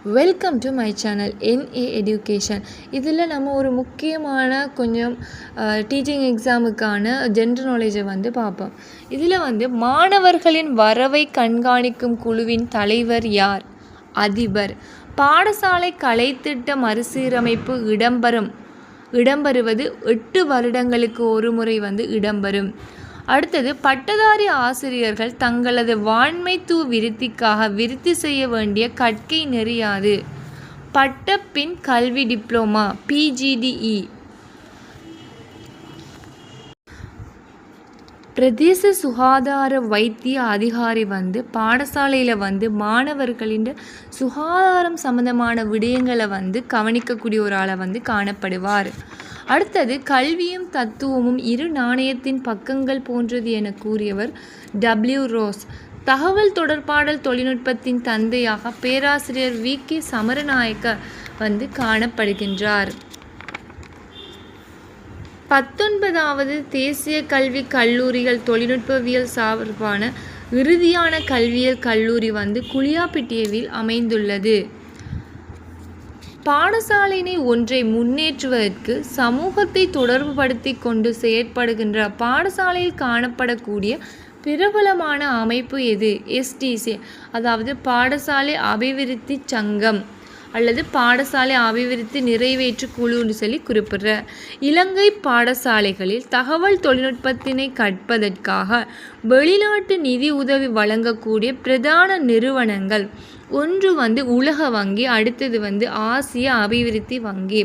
Welcome to my channel NA education. இதில் நம்ம ஒரு முக்கியமான கொஞ்சம் டீச்சிங் எக்ஸாமுக்கான ஜென்ரல் நாலேஜை பார்ப்போம். இதில் மாணவர்களின் வரவை கண்காணிக்கும் குழுவின் தலைவர் யார்? அதிபர். பாடசாலை கலைத்திட்ட மறுசீரமைப்பு இடம்பெறுவது 8 வருடங்களுக்கு ஒரு முறை இடம்பெறும். அடுத்தது, பட்டதாரி ஆசிரியர்கள் தங்களது வாண்மைத்துவ விருத்திக்காக விருத்தி செய்ய வேண்டிய கற்கை நெறி யாது? பட்டப்பின் கல்வி டிப்ளோமா PGDE. பிரதேச சுகாதார வைத்திய அதிகாரி பாடசாலையில் மாணவர்களின் சுகாதாரம் சம்பந்தமான விடயங்களை கவனிக்கக்கூடிய ஒரு ஆளை காணப்படுவார். அடுத்தது, கல்வியும் தத்துவமும் இரு நாணயத்தின் பக்கங்கள் போன்றது என கூறியவர் W. ரோஸ். தகவல் தொடர்பாடல் தொழில்நுட்பத்தின் தந்தையாக பேராசிரியர் VK சமரநாயக்க காணப்படுகின்றார். 19வது தேசிய கல்வி கல்லூரிகள் தொழில்நுட்பவியல் சார்பான இறுதியான கல்வியியல் கல்லூரி குளியாப்பிட்டியவில் அமைந்துள்ளது. பாடசாலையினை ஒன்றை முன்னேற்றுவதற்கு சமூகத்தை தொடர்புபடுத்தி கொண்டு செயற்படுகின்ற பாடசாலையில் காணப்படக்கூடிய பிரபலமான அமைப்பு எது? STC, அதாவது பாடசாலை அபிவிருத்தி சங்கம் அல்லது பாடசாலை அபிவிருத்தி நிறைவேற்று குழுன்னு சொல்லி குறிப்பிடுற. இலங்கை பாடசாலைகளில் தகவல் தொழில்நுட்பத்தினை கற்பதற்காக வெளிநாட்டு நிதி உதவி வழங்கக்கூடிய பிரதான நிறுவனங்கள் ஒன்று உலக வங்கி, அடுத்தது ஆசிய அபிவிருத்தி வங்கி.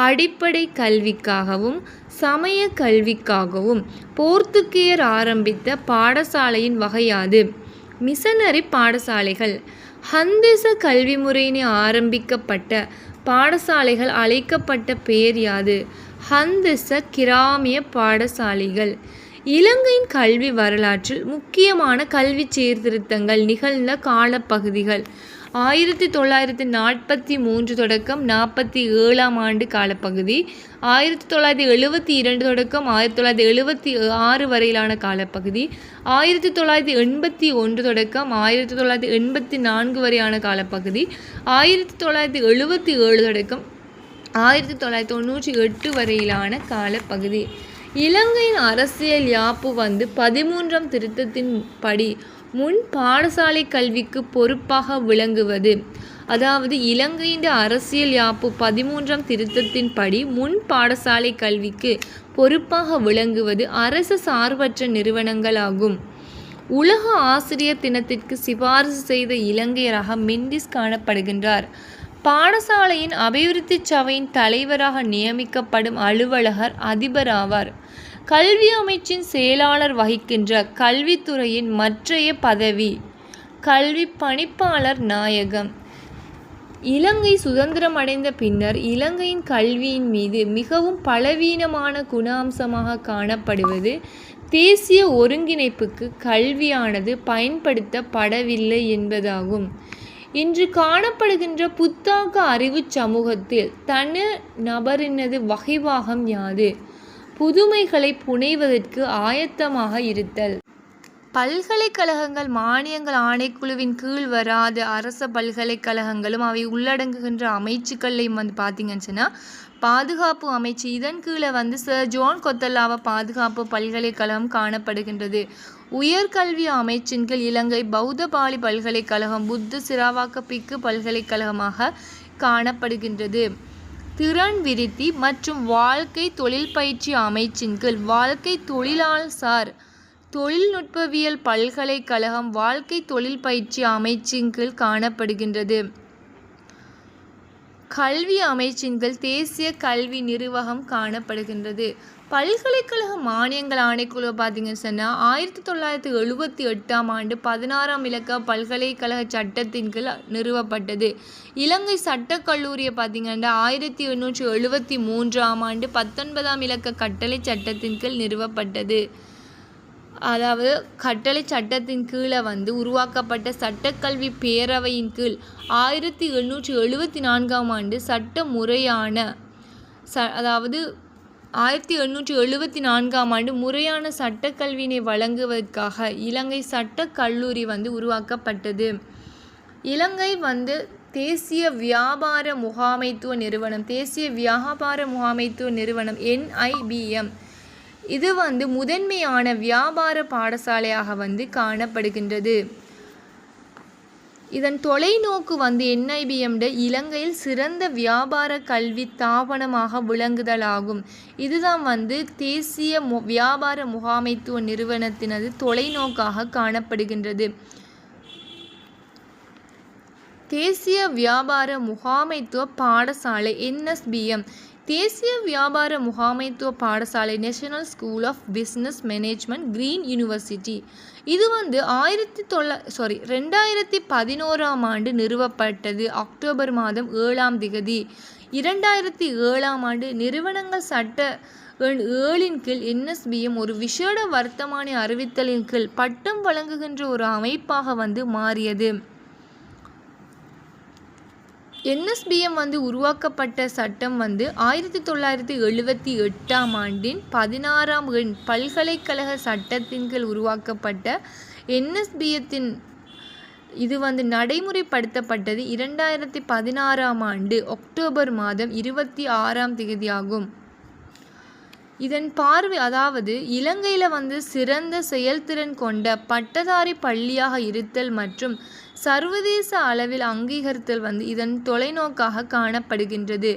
அடிப்படை கல்விக்காகவும் சமய கல்விக்காகவும் போர்த்துகேயர் ஆரம்பித்த பாடசாலையின் வகையாது? மிஷனரி பாடசாலைகள். ஹந்தேச கல்வி முறையினை ஆரம்பிக்கப்பட்ட பாடசாலைகள் அழைக்கப்பட்ட பெயர் யாது? ஹந்தேச கிராமிய பாடசாலைகள். இலங்கையின் கல்வி வரலாற்றில் முக்கியமான கல்வி சீர்திருத்தங்கள் நிகழ்ந்த காலப்பகுதிகள். 1943 தொடக்கம் 47ஆம் ஆண்டு காலப்பகுதி, 1972 தொடக்கம் 1976 வரையிலான காலப்பகுதி, 1981 தொடக்கம் 1984 வரையான காலப்பகுதி, 1977 தொடக்கம் 1998 வரையிலான காலப்பகுதி. இலங்கையின் அரசியல் யாப்பு 13ஆம் திருத்தத்தின் படி முன் பாடசாலை கல்விக்கு பொறுப்பாக விளங்குவது. அதாவது இலங்கையின் அரசியல் யாப்பு 13ஆம் திருத்தத்தின் படி முன் பாடசாலை கல்விக்கு பொறுப்பாக விளங்குவது அரசு சார்பற்ற நிறுவனங்கள் ஆகும். உலக ஆசிரியர் தினத்திற்கு சிபாரிசு செய்த இலங்கையராக மெண்டிஸ் காணப்படுகின்றார். பாடசாலையின் அபிவிருத்தி சபையின் தலைவராக நியமிக்கப்படும் அலுவலகர் அதிபர் ஆவார். கல்வி அமைச்சின் செயலாளர் வகிக்கின்ற கல்வித்துறையின் மற்றைய பதவி கல்வி பணிப்பாளர் நாயகம். இலங்கை சுதந்திரம் அடைந்த பின்னர் இலங்கையின் கல்வியின் மீது மிகவும் பலவீனமான குணாம்சமாக காணப்படுவது தேசிய ஒருங்கிணைப்புக்கு கல்வியானது பயன்படுத்தப்படவில்லை என்பதாகும். இன்று காணப்படுகின்ற புத்தாக்க அறிவு சமூகத்தில் தனி நபரினது வகைவாகம் யாது? புதுமைகளை புனைவதற்கு ஆயத்தமாக இருத்தல். பல்கலைக்கழகங்கள் மானியங்கள் ஆணைக்குழுவின் கீழ் வராத அரச பல்கலைக்கழகங்களும் அவை உள்ளடங்குகின்ற அமைச்சுக்களையும் பார்த்தீங்கன்னு சொன்னால் பாதுகாப்பு அமைச்சு, இதன் கீழே சர் ஜோன் கொத்தல்லாவ பாதுகாப்பு பல்கலைக்கழகம் காணப்படுகின்றது. உயர்கல்வி அமைச்சின் கீழ் இலங்கை பௌத்த பாலி பல்கலைக்கழகம் புத்த சிராவாக்க பிக்கு பல்கலைக்கழகமாக காணப்படுகின்றது. திறன் விருத்தி மற்றும் வாழ்க்கை தொழில் பயிற்சி அமைச்சின் கீழ் வாழ்க்கை தொழிலாளர் சார் தொழில்நுட்பவியல் பல்கலைக்கழகம் வாழ்க்கை தொழில் பயிற்சி அமைச்சின் கீழ் காணப்படுகின்றது. கல்வி அமைச்சின் கீழ் தேசிய கல்வி நிர்வாகம் காணப்படுகின்றது. பல்கலைக்கழக மானியங்கள் ஆணைக்குழு பார்த்தீங்கன்னு சொன்னால் 1978ஆம் ஆண்டு 16ஆம் இலக்க பல்கலைக்கழக சட்டத்தின் கீழ் நிறுவப்பட்டது. இலங்கை சட்டக்கல்லூரியை பார்த்தீங்கன்னா 1873ஆம் ஆண்டு 19ஆம் இலக்க கட்டளை சட்டத்தின் கீழ் நிறுவப்பட்டது. அதாவது கட்டளை சட்டத்தின் கீழே உருவாக்கப்பட்ட சட்டக்கல்வி பேரவையின் கீழ் 1874ஆம் ஆண்டு சட்ட முறையான அதாவது 1874ஆம் ஆண்டு முறையான சட்டக்கல்வியினை வழங்குவதற்காக இலங்கை சட்டக்கல்லூரி உருவாக்கப்பட்டது. இலங்கை வந்து தேசிய வியாபார முகாமைத்துவ நிறுவனம் NIBM இது வந்து முதன்மையான வியாபார பாடசாலையாக வந்து காணப்படுகின்றது. இதன் தொலைநோக்கு வந்து NIBM இலங்கையில் சிறந்த வியாபார கல்வி தாபனமாக விளங்குதலாகும். இதுதான் வந்து தேசிய வியாபார முகாமைத்துவ நிறுவனத்தினது தொலைநோக்காக காணப்படுகின்றது. தேசிய வியாபார முகாமைத்துவ பாடசாலை NSBM தேசிய வியாபார முகாமைத்துவ பாடசாலை National School of Business Management Green University இது வந்து 2011ஆம் ஆண்டு நிறுவப்பட்டது. அக்டோபர் மாதம் 7ஆம் திகதி 2007ஆம் ஆண்டு நிறுவனங்கள் சட்ட எண் 7 கீழ் NSBM ஒரு விசேட வர்த்தமானி அறிவித்தலின் கீழ் பட்டம் வழங்குகின்ற ஒரு அமைப்பாக வந்து மாறியது. NSBM வந்து உருவாக்கப்பட்ட சட்டம் வந்து 1978ஆம் ஆண்டின் 16ஆம் எண் பல்கலைக்கழக சட்டத்தின் கீழ் உருவாக்கப்பட்ட NSBM இது வந்து நடைமுறைப்படுத்தப்பட்டது 2016ஆம் ஆண்டு அக்டோபர் மாதம் 26ஆம் தேதி ஆகும். இதன் பார்வை அதாவது இலங்கையில் வந்து சிறந்த செயல்திறன் கொண்ட பட்டதாரி பள்ளியாக இருத்தல் மற்றும் சர்வதேச அளவில் அங்கீகரித்தல் வந்து இதன் தொலைநோக்காக காணப்படுகின்றது.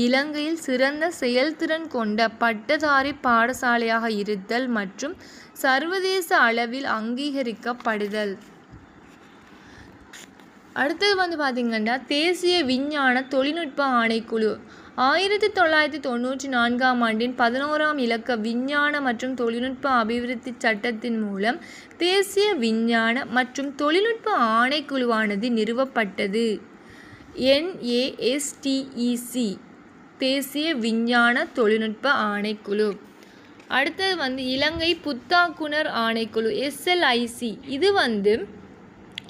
இலங்கையில் சிறந்த செயல்திறன் கொண்ட பட்டதாரி பாடசாலையாக இருத்தல் மற்றும் சர்வதேச அளவில் அங்கீகரிக்கப்படுதல். அடுத்தது வந்து பார்த்திங்கன்னா தேசிய விஞ்ஞான தொழில்நுட்ப ஆணைக்குழு 1994ஆம் ஆண்டின் 11ஆம் இலக்க விஞ்ஞான மற்றும் தொழில்நுட்ப அபிவிருத்தி சட்டத்தின் மூலம் தேசிய விஞ்ஞான மற்றும் தொழில்நுட்ப ஆணைக்குழுவானது நிறுவப்பட்டது. NASTEC தேசிய விஞ்ஞான தொழில்நுட்ப ஆணைக்குழு. அடுத்தது வந்து இலங்கை புத்தாக்குனர் ஆணைக்குழு SLIC இது வந்து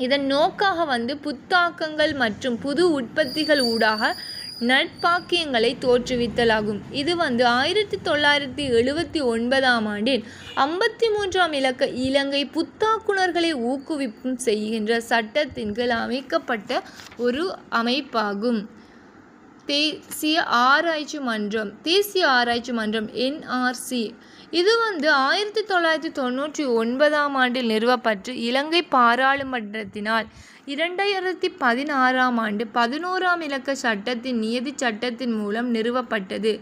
இதன் நோக்காக வந்து புத்தாக்கங்கள் மற்றும் புது உற்பத்திகள் ஊடாக நட்பாக்கியங்களை தோற்றுவித்தலாகும். இது வந்து 1979ஆம் ஆண்டின் 53ஆம் இலக்க இலங்கை புத்தாக்குனர்களை ஊக்குவிப்பும் செய்கின்ற சட்டத்தின் கீழ் அமைக்கப்பட்ட ஒரு அமைப்பாகும். தேசிய ஆராய்ச்சி மன்றம் NRC இது வந்து 1999ஆம் ஆண்டில் நிறுவப்பட்டு இலங்கை பாராளுமன்றத்தினால் 2016ஆம் ஆண்டு 11ஆம் இலக்க சட்டத்தின் நியதி சட்டத்தின் மூலம் நிறுவப்பட்டது.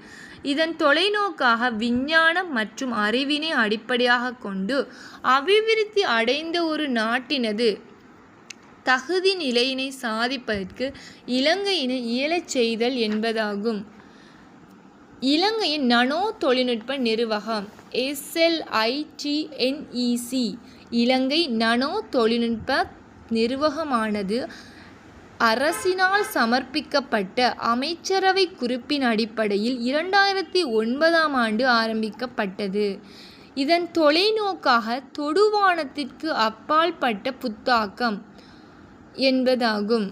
இதன் தொலைநோக்காக விஞ்ஞானம் மற்றும் அறிவினை அடிப்படையாக கொண்டு அபிவிருத்தி அடைந்த ஒரு நாட்டினது தகுதி நிலையினை சாதிப்பதற்கு இலங்கையினை இயலச் செய்தல் என்பதாகும். இலங்கையின் நானோ தொழில்நுட்ப நிறுவகம் SLITNEC இலங்கை நானோ தொழில்நுட்ப நிறுவகமானது அரசினால் சமர்ப்பிக்கப்பட்ட அமைச்சரவை குறிப்பின் அடிப்படையில் 2009ஆம் ஆண்டு ஆரம்பிக்கப்பட்டது. இதன் தொலைநோக்காக தொடுவானத்திற்கு அப்பாற்பட்ட புத்தாக்கம் என்பதாகும்.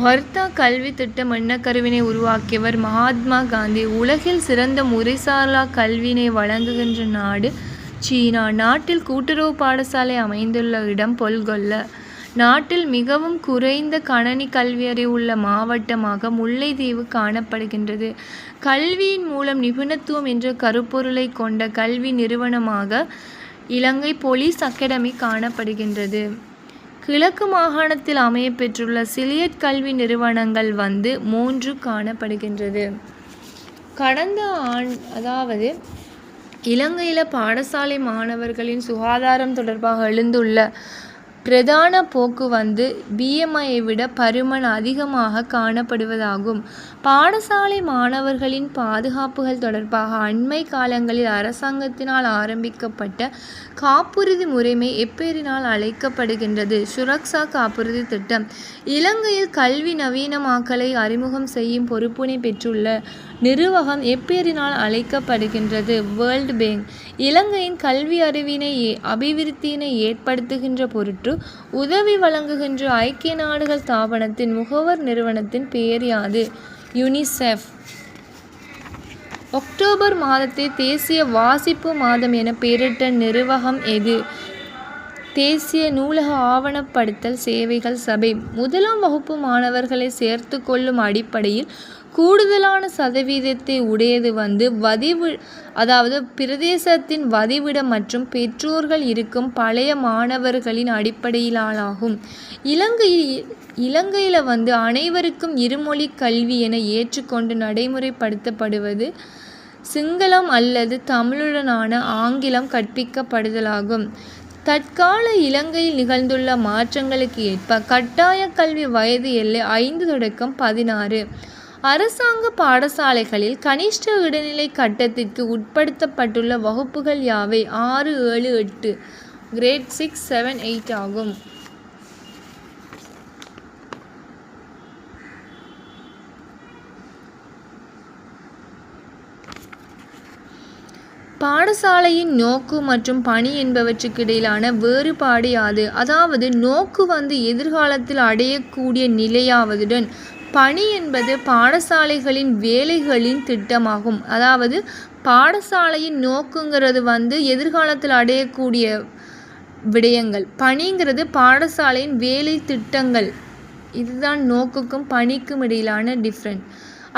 வர்த்தா கல்வி திட்டம் எண்ணக்கருவினை உருவாக்கியவர் மகாத்மா காந்தி. உலகில் சிறந்த முறைசாரா கல்வியினை வழங்குகின்ற நாடு சீனா. நாட்டில் கூட்டுறவு பாடசாலை அமைந்துள்ள இடம் பொல்கொல்ல. நாட்டில் மிகவும் குறைந்த கணனி கல்வியறிவுள்ள மாவட்டமாக முல்லைத்தீவு காணப்படுகின்றது. கல்வியின் மூலம் நிபுணத்துவம் என்ற கருப்பொருளை கொண்ட கல்வி நிறுவனமாக இலங்கை போலீஸ் அகாடமி காணப்படுகின்றது. கிழக்கு மாகாணத்தில் அமைய பெற்றுள்ள சிலியட் கல்வி நிறுவனங்கள் வந்து 3 காணப்படுகின்றது. கடந்த அதாவது இலங்கையில் பாடசாலை மாணவர்களின் சுகாதாரம் தொடர்பாக எழுந்துள்ள பிரதான போக்கு வந்து BMIயை விட பருமன் அதிகமாக காணப்படுவதாகும். பாடசாலை மாணவர்களின் பாதுகாப்புகள் தொடர்பாக அண்மை காலங்களில் அரசாங்கத்தினால் ஆரம்பிக்கப்பட்ட காப்புறுதி முறைமை எப்பெயரினால் அழைக்கப்படுகின்றது? சுரக்ஷா காப்புறுதி திட்டம். இலங்கையில் கல்வி நவீனமாக்கலை அறிமுகம் செய்யும் பொறுப்பினை பெற்றுள்ள நிறுவகம் எப்பெயரினால் அழைக்கப்படுகின்றது? World bank. இலங்கையின் கல்வி அறிவினை அபிவிருத்தியினை ஏற்படுத்துகின்ற பொருட்டு உதவி வழங்குகின்ற ஐக்கிய நாடுகள் ஸ்தாபனத்தின் முகவர் நிறுவனத்தின் பெயர் யாது? யுனிசெஃப். அக்டோபர் மாதத்தை தேசிய வாசிப்பு மாதம் என பெயரிட்ட நிறுவகம் எது? தேசிய நூலக ஆவணப்படுத்தல் சேவைகள் சபை 1ஆம் வகுப்பு மாணவர்களை சேர்த்து கொள்ளும் அடிப்படையில் கூடுதலான சதவீதத்தை உடையது அதாவது பிரதேசத்தின் வதிவிடம் மற்றும் பெற்றோர்கள் இருக்கும் பழைய மாணவர்களின் அடிப்படையிலாகும். இலங்கையில் அனைவருக்கும் இருமொழி கல்வி என ஏற்றுக்கொண்டு நடைமுறைப்படுத்தப்படுவது சிங்களம் அல்லது தமிழுடனான ஆங்கிலம் கற்பிக்கப்படுதலாகும். தற்கால இலங்கையில் நிகழ்ந்துள்ள மாற்றங்களுக்கு ஏற்ப கட்டாய கல்வி வயது எல்லை 5 தொடக்கம் 16. அரசாங்க பாடசாலைகளில் கனிஷ்ட இடைநிலை கட்டத்திற்கு உட்படுத்தப்பட்டுள்ள வகுப்புகள் யாவை? 6, 7, 8 கிரேட் 6, 7, 8 ஆகும். பாடசாலையின் நோக்கு மற்றும் பணி என்பவற்றுக்கு இடையிலான வேறுபாடு யாது? அதாவது நோக்கு எதிர்காலத்தில் அடையக்கூடிய நிலையாவதுடன் பணி என்பது பாடசாலைகளின் வேலைகளின் திட்டமாகும். அதாவது பாடசாலையின் நோக்குங்கிறது எதிர்காலத்தில் அடையக்கூடிய விடயங்கள், பணிங்கிறது பாடசாலையின் வேலை திட்டங்கள். இதுதான் நோக்குக்கும் பணிக்கும் இடையிலான டிஃப்ரெண்ட்.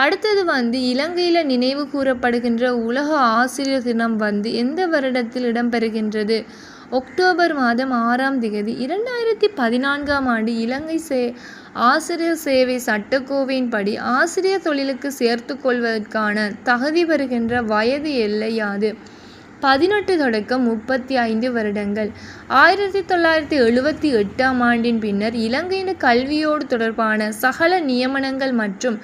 அடுத்தது இலங்கையில் நினைவு கூறப்படுகின்ற உலக ஆசிரியர் தினம் எந்த வருடத்தில் இடம்பெறுகின்றது? அக்டோபர் மாதம் 6ஆம் தேதி. 2014ஆம் ஆண்டு இலங்கை ஆசிரியர் சேவை சட்டக்கோவையின்படி ஆசிரியர் தொழிலுக்கு சேர்த்து கொள்வதற்கான தகுதி பெறுகின்ற வயது எல்லை யாது? 18 தொடக்கம் 35 வருடங்கள். 1978ஆம் ஆண்டின் பின்னர் இலங்கையின் கல்வியோடு தொடர்பான சகல நியமனங்கள் மற்றும்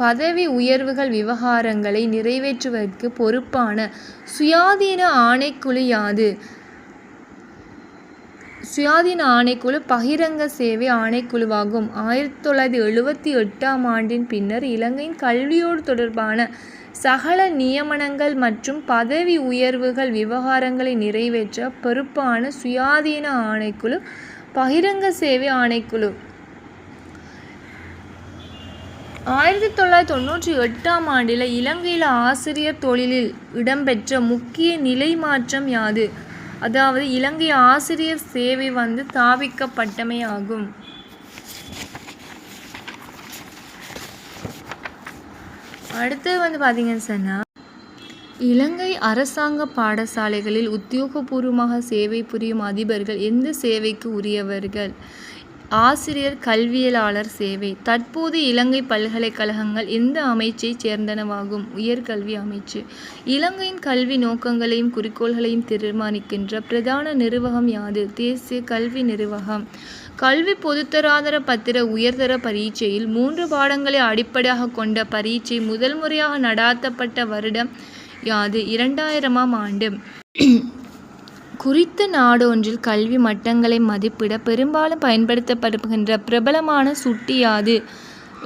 பதவி உயர்வுகள் விவகாரங்களை நிறைவேற்றுவதற்கு பொறுப்பான சுயாதீன ஆணைக்குழு யாது? சுயாதீன ஆணைக்குழு பகிரங்க சேவை ஆணைக்குழுவாகும். 1978ஆம் ஆண்டின் பின்னர் இலங்கையின் கல்வியோடு தொடர்பான சகல நியமனங்கள் மற்றும் பதவி உயர்வுகள் விவகாரங்களை நிறைவேற்ற பொறுப்பான சுயாதீன ஆணைக்குழு பகிரங்க சேவை ஆணைக்குழு. 1998ஆம் ஆண்டில் இலங்கையில் ஆசிரியர் தொழிலில் இடம்பெற்ற முக்கிய நிலை மாற்றம் யாது? அதாவது இலங்கை ஆசிரியர் சேவை ஸ்தாபிக்கப்பட்டமை ஆகும். அடுத்தது பார்த்தீங்கன்னு சொன்னால் இலங்கை அரசாங்க பாடசாலைகளில் உத்தியோகபூர்வமாக சேவை புரியும் அதிபர்கள் எந்த சேவைக்கு உரியவர்கள்? ஆசிரியர் கல்வியலாளர் சேவை. தற்போது இலங்கை பல்கலைக்கழகங்கள் எந்த அமைச்சைச் சேர்ந்தனவாகும்? உயர்கல்வி அமைச்சு. இலங்கையின் கல்வி நோக்கங்களையும் குறிக்கோள்களையும் தீர்மானிக்கின்ற பிரதான நிறுவகம் யாது? தேசிய கல்வி நிறுவகம். கல்வி பொதுத்தராதர பத்திர உயர்தர பரீட்சையில் 3 பாடங்களை அடிப்படையாக கொண்ட பரீட்சை முதல் முறையாக நடாத்தப்பட்ட வருடம் யாது? 2000ஆம் ஆண்டு. குறித்த நாடொன்றில் கல்வி மட்டங்களை மதிப்பிட பெரும்பாலும் பயன்படுத்தப்படுகின்ற பிரபலமான சுட்டி யாது?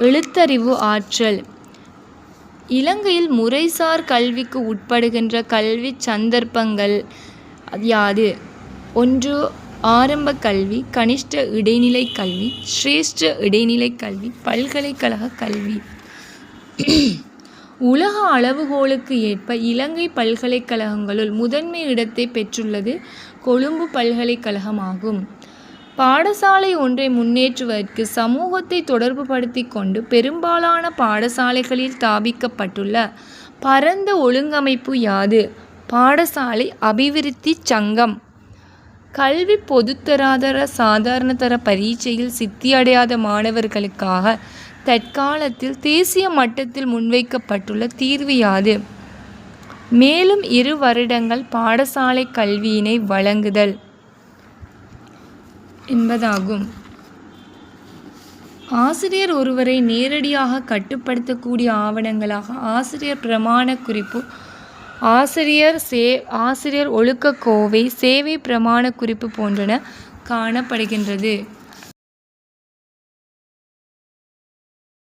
எழுத்தறிவு ஆற்றல். இலங்கையில் முறைசார் கல்விக்கு உட்படுகின்ற கல்வி சந்தர்ப்பங்கள் யாது? 1. ஆரம்ப கல்வி, கனிஷ்ட இடைநிலை கல்வி, சிரேஷ்ட இடைநிலை கல்வி, பல்கலைக்கழக கல்வி. உலக அளவுகோலுக்கு ஏற்ப இலங்கை பல்கலைக்கழகங்களுள் முதன்மை இடத்தை பெற்றுள்ளது கொழும்பு பல்கலைக்கழகமாகும். பாடசாலை ஒன்றை முன்னேற்றுவதற்கு சமூகத்தை தொடர்புபடுத்தி கொண்டு பெரும்பாலான பாடசாலைகளில் ஸ்தாபிக்கப்பட்டுள்ள பரந்த ஒழுங்கமைப்பு யாது? பாடசாலை அபிவிருத்தி சங்கம். கல்வி பொதுத்தராதர சாதாரணதர பரீட்சையில் சித்தியடையாத மாணவர்களுக்காக தற்காலத்தில் தேசிய மட்டத்தில் முன்வைக்கப்பட்டுள்ள தீர்வு யாது? மேலும் 2 வருடங்கள் பாடசாலை கல்வியினை வழங்குதல் என்பதாகும். ஆசிரியர் ஒருவரை நேரடியாக கட்டுப்படுத்தக்கூடிய ஆவணங்களாக ஆசிரியர் பிரமாண குறிப்பு, ஆசிரியர் ஒழுக்க கோவை, சேவை பிரமாண குறிப்பு போன்றன காணப்படுகின்றது.